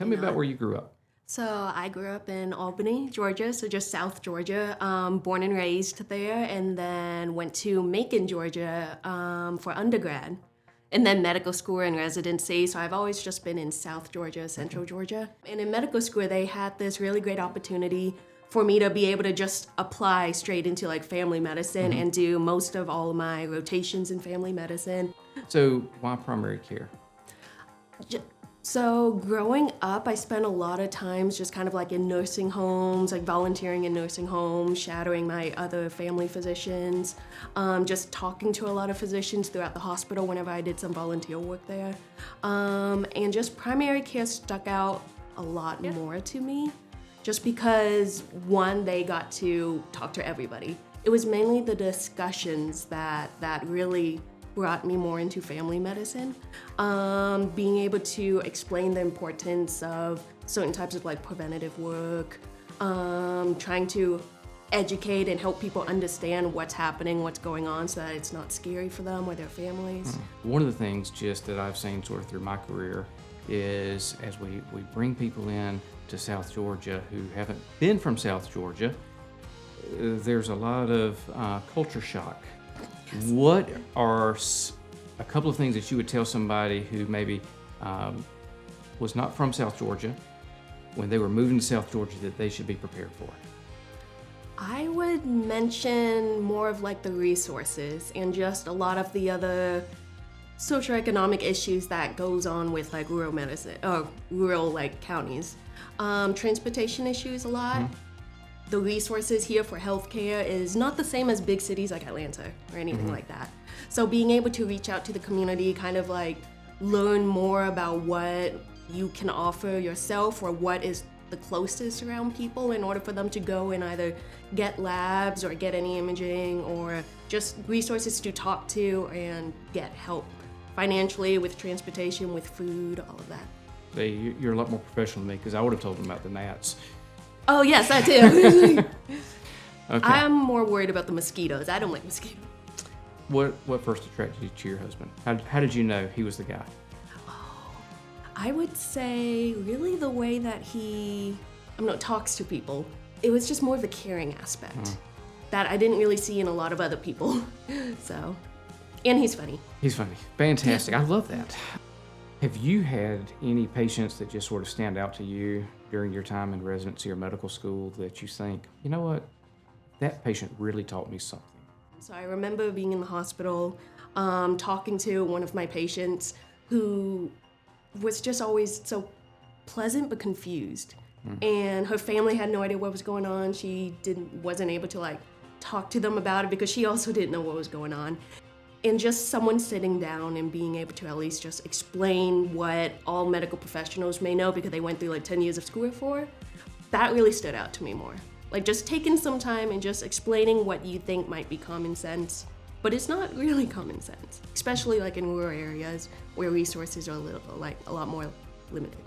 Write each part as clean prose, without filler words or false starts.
Tell me about where you grew up. So I grew up in Albany, Georgia, so just South Georgia, born and raised there, and then went to Macon, Georgia for undergrad, and then medical school and residency. So I've always just been in South Georgia, Central Georgia. And in medical school, they had this really great opportunity for me to be able to just apply straight into like family medicine and do most of all of my rotations in family medicine. So why primary care? So growing up, I spent a lot of times just kind of like in nursing homes, like volunteering in nursing homes, shadowing my other family physicians, just talking to a lot of physicians throughout the hospital whenever I did some volunteer work there. And just primary care stuck out a lot more to me, just because one, they got to talk to everybody. It was mainly the discussions that really brought me more into family medicine. Being able to explain the importance of certain types of like preventative work, trying to educate and help people understand what's happening, what's going on, so that it's not scary for them or their families. One of the things just that I've seen sort of through my career is as we bring people in to South Georgia who haven't been from South Georgia, there's a lot of culture shock. Yes. What are a couple of things that you would tell somebody who maybe was not from South Georgia when they were moving to South Georgia that they should be prepared for? I would mention more of like the resources and just a lot of the other socioeconomic issues that goes on with like rural medicine, or rural like counties. Transportation issues a lot. The resources here for healthcare is not the same as big cities like Atlanta or anything like that. So being able to reach out to the community, kind of like learn more about what you can offer yourself or what is the closest around people in order for them to go and either get labs or get any imaging or just resources to talk to and get help financially, with transportation, with food, all of that. See, you're a lot more professional than me because I would have told them about the gnats. Oh yes, I do. Okay. I'm more worried about the mosquitoes. I don't like mosquitoes. What first attracted you to your husband? How did you know he was the guy? I would say really the way that he, talks to people. It was just more of the caring aspect that I didn't really see in a lot of other people. So, and he's funny. He's funny. Fantastic. I love that. Have you had any patients that just sort of stand out to you during your time in residency or medical school that you think, you know what, that patient really taught me something? So I remember being in the hospital, talking to one of my patients who was just always so pleasant but confused. And her family had no idea what was going on. She wasn't able to like talk to them about it because she also didn't know what was going on. And just someone sitting down and being able to at least just explain what all medical professionals may know because they went through like 10 years of school for, that really stood out to me more. Like just taking some time and just explaining what you think might be common sense, but it's not really common sense, especially like in rural areas where resources are a lot more limited.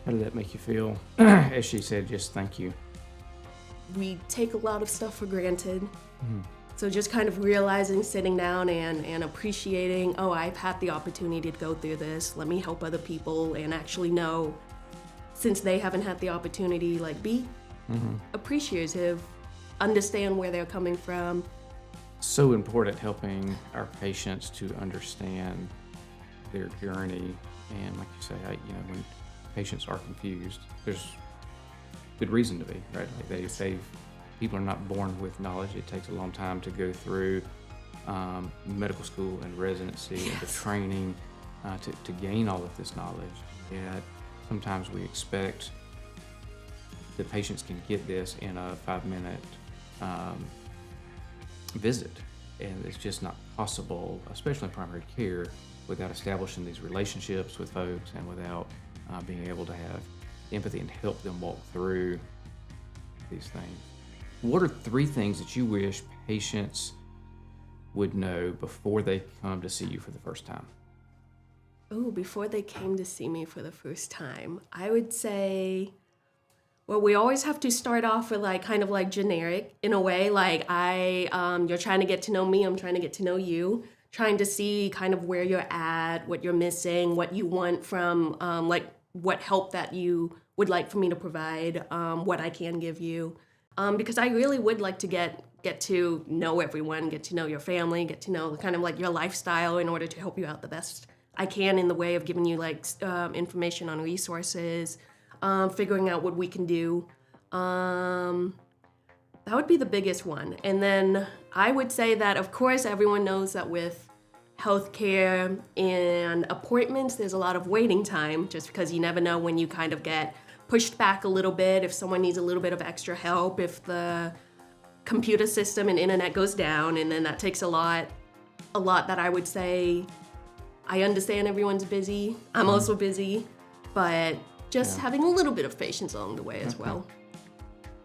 How did that make you feel? As she said, just thank you. We take a lot of stuff for granted. So just kind of realizing, sitting down and appreciating, oh, I've had the opportunity to go through this. Let me help other people and actually know, since they haven't had the opportunity, like be appreciative, understand where they're coming from. So important helping our patients to understand their journey. And like you say, when patients are confused, there's good reason to be, right? Like people are not born with knowledge. It takes a long time to go through medical school and residency and the training to gain all of this knowledge. Yet sometimes we expect the patients can get this in a 5-minute visit, and it's just not possible, especially in primary care, without establishing these relationships with folks and without being able to have empathy and help them walk through these things. What are 3 things that you wish patients would know before they come to see you for the first time? Oh, before they came to see me for the first time, I would say, well, we always have to start off with like kind of like generic in a way, like you're trying to get to know me, I'm trying to get to know you, trying to see kind of where you're at, what you're missing, what you want from like what help that you would like for me to provide, what I can give you, because I really would like to get to know everyone, get to know your family, get to know kind of like your lifestyle in order to help you out the best I can in the way of giving you like information on resources, figuring out what we can do. That would be the biggest one. And then I would say that, of course, everyone knows that with healthcare and appointments, there's a lot of waiting time just because you never know when you kind of get pushed back a little bit, if someone needs a little bit of extra help, if the computer system and internet goes down, and then that takes a lot that I would say, I understand everyone's busy, I'm also busy, but just having a little bit of patience along the way as well.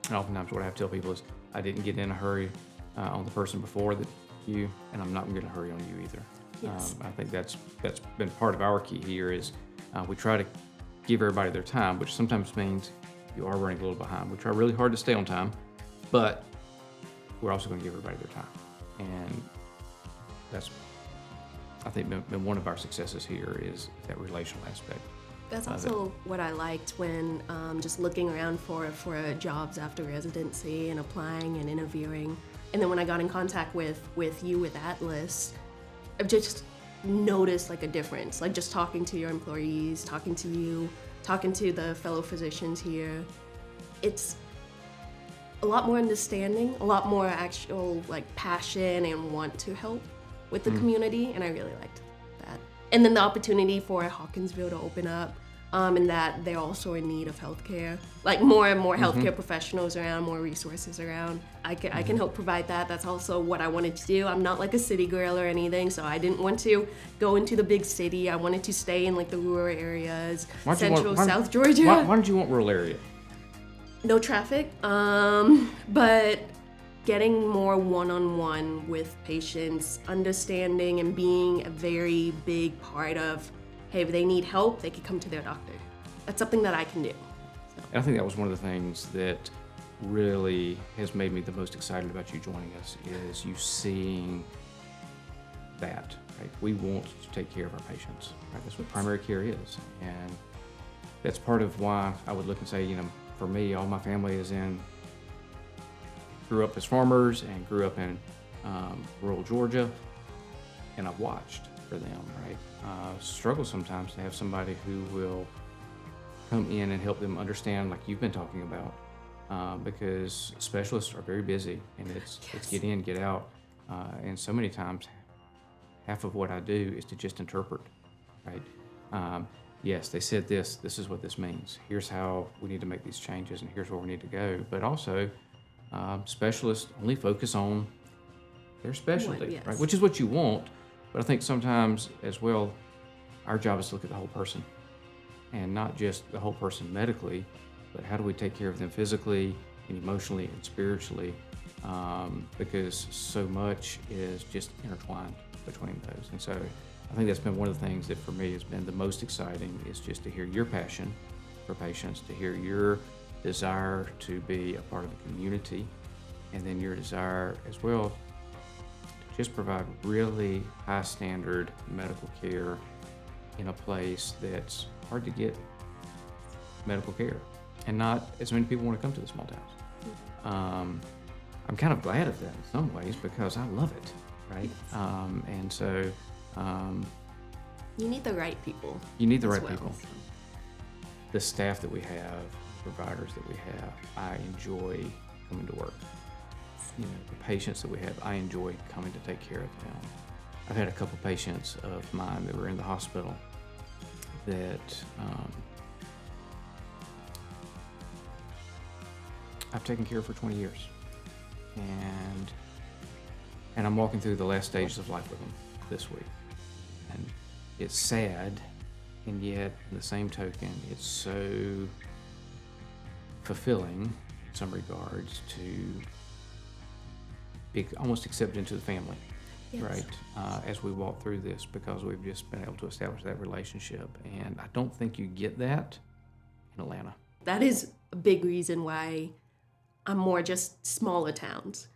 And oftentimes what I have to tell people is I didn't get in a hurry on the person before that you, and I'm not going to hurry on you either. Yes. I think that's been part of our key here is we try to give everybody their time, which sometimes means you are running a little behind. We try really hard to stay on time, but we're also going to give everybody their time. And that's, I think, been one of our successes here is that relational aspect. That's also what I liked when just looking around for jobs after residency and applying and interviewing. And then when I got in contact with you with Atlas, I've just noticed like a difference. Like just talking to your employees, talking to you, talking to the fellow physicians here. It's a lot more understanding, a lot more actual like passion and want to help with the community, and I really liked that. And then the opportunity for Hawkinsville to open up, and that they're also in need of healthcare, like more and more healthcare professionals around, more resources around. I can help provide that. That's also what I wanted to do. I'm not like a city girl or anything, so I didn't want to go into the big city. I wanted to stay in like the rural areas, South Georgia. Why did you want rural area? No traffic, but getting more one-on-one with patients, understanding and being a very big part of, hey, if they need help, they can come to their doctor. That's something that I can do. So. I think that was one of the things that really has made me the most excited about you joining us is you seeing that, right? We want to take care of our patients, right? That's what primary care is. And that's part of why I would look and say, for me, all my family grew up as farmers and grew up in rural Georgia, and I've watched for them, right? Struggle sometimes to have somebody who will come in and help them understand, like you've been talking about, because specialists are very busy, and it's get in, get out, and so many times, half of what I do is to just interpret, right? Yes, they said this is what this means. Here's how we need to make these changes, and here's where we need to go. But also, specialists only focus on their specialty, right? Which is what you want. But I think sometimes as well, our job is to look at the whole person, and not just the whole person medically, but how do we take care of them physically and emotionally and spiritually, because so much is just intertwined between those. And so I think that's been one of the things that for me has been the most exciting, is just to hear your passion for patients, to hear your desire to be a part of the community, and then your desire as well to just provide really high standard medical care in a place that's hard to get medical care, and not as many people want to come to the small towns. I'm kind of glad of that in some ways because I love it, right? And so you need the right people. You need the right people. The staff that we have, providers that we have, I enjoy coming to work. The patients that we have, I enjoy coming to take care of them. I've had a couple patients of mine that were in the hospital that I've taken care of for 20 years. And I'm walking through the last stages of life with them this week. And it's sad, and yet in the same token, it's so fulfilling in some regards to be almost accepted into the family, right? As we walk through this, because we've just been able to establish that relationship. And I don't think you get that in Atlanta. That is a big reason why I'm more just smaller towns.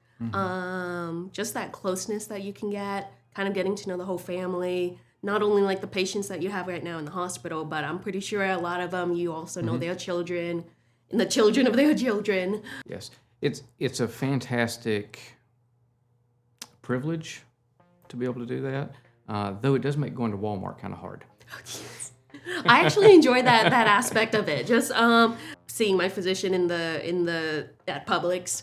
Just that closeness that you can get, kind of getting to know the whole family, not only like the patients that you have right now in the hospital, but I'm pretty sure a lot of them, you also know their children and the children of their children. Yes, it's a fantastic privilege to be able to do that, though it does make going to Walmart kind of hard. Oh, yes. I actually enjoy that aspect of it. Just seeing my physician at Publix,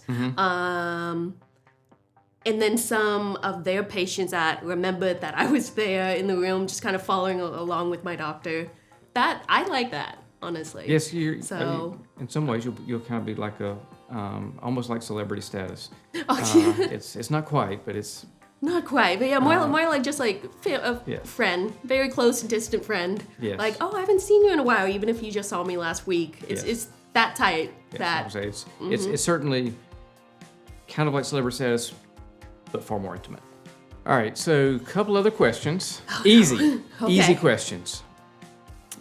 and then some of their patients that remembered that I was there in the room, just kind of following along with my doctor. That I like that, honestly. Yes, So in some ways you'll kind of be like a almost like celebrity status. It's not quite, but it's not quite, but yeah, more like just like a friend, very close, distant friend. Yes. Like, oh, I haven't seen you in a while, even if you just saw me last week. It's that type. Yes, that I would say it's certainly kind of like celebrity status, but far more intimate. All right, so a couple other questions. Easy, Okay. easy questions.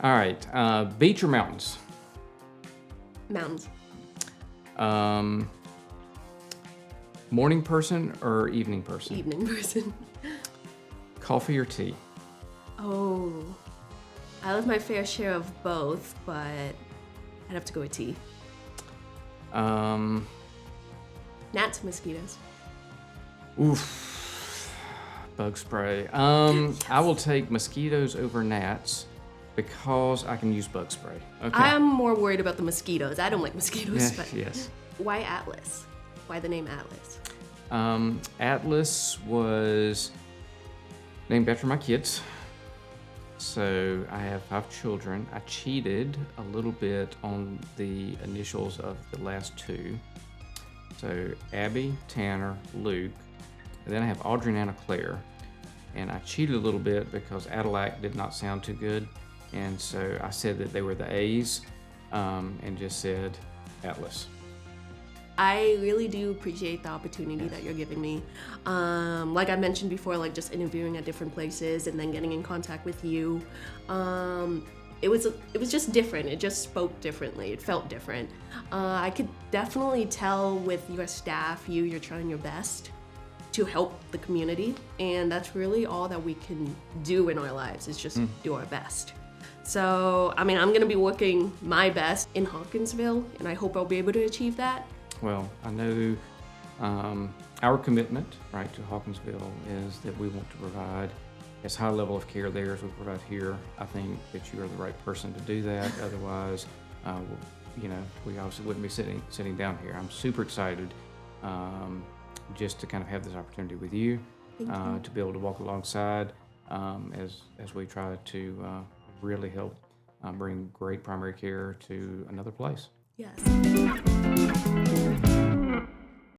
All right, beach or mountains? Mountains. Morning person or evening person? Evening person. Coffee or tea? Oh, I love my fair share of both, but I'd have to go with tea. Gnats, mosquitoes. Oof, bug spray. I will take mosquitoes over gnats because I can use bug spray. Okay. I'm more worried about the mosquitoes. I don't like mosquitoes. Yes, But yes. Why Atlas? Why the name Atlas? Atlas was named after my kids. So I have 5 children. I cheated a little bit on the initials of the last 2. So Abby, Tanner, Luke, and then I have Audrey and Anna Claire. And I cheated a little bit because Adilac did not sound too good. And so I said that they were the A's and just said Atlas. I really do appreciate the opportunity that you're giving me. Like I mentioned before, like just interviewing at different places and then getting in contact with you. It was just different. It just spoke differently. It felt different. I could definitely tell with your staff, you're trying your best to help the community, and that's really all that we can do in our lives is just do our best. So, I mean, I'm gonna be working my best in Hawkinsville, and I hope I'll be able to achieve that. Well, I know our commitment, right, to Hawkinsville is that we want to provide as high a level of care there as we provide here. I think that you are the right person to do that. Otherwise, we obviously wouldn't be sitting down here. I'm super excited just to kind of have this opportunity with you, to be able to walk alongside as we try to really help bring great primary care to another place. Yes.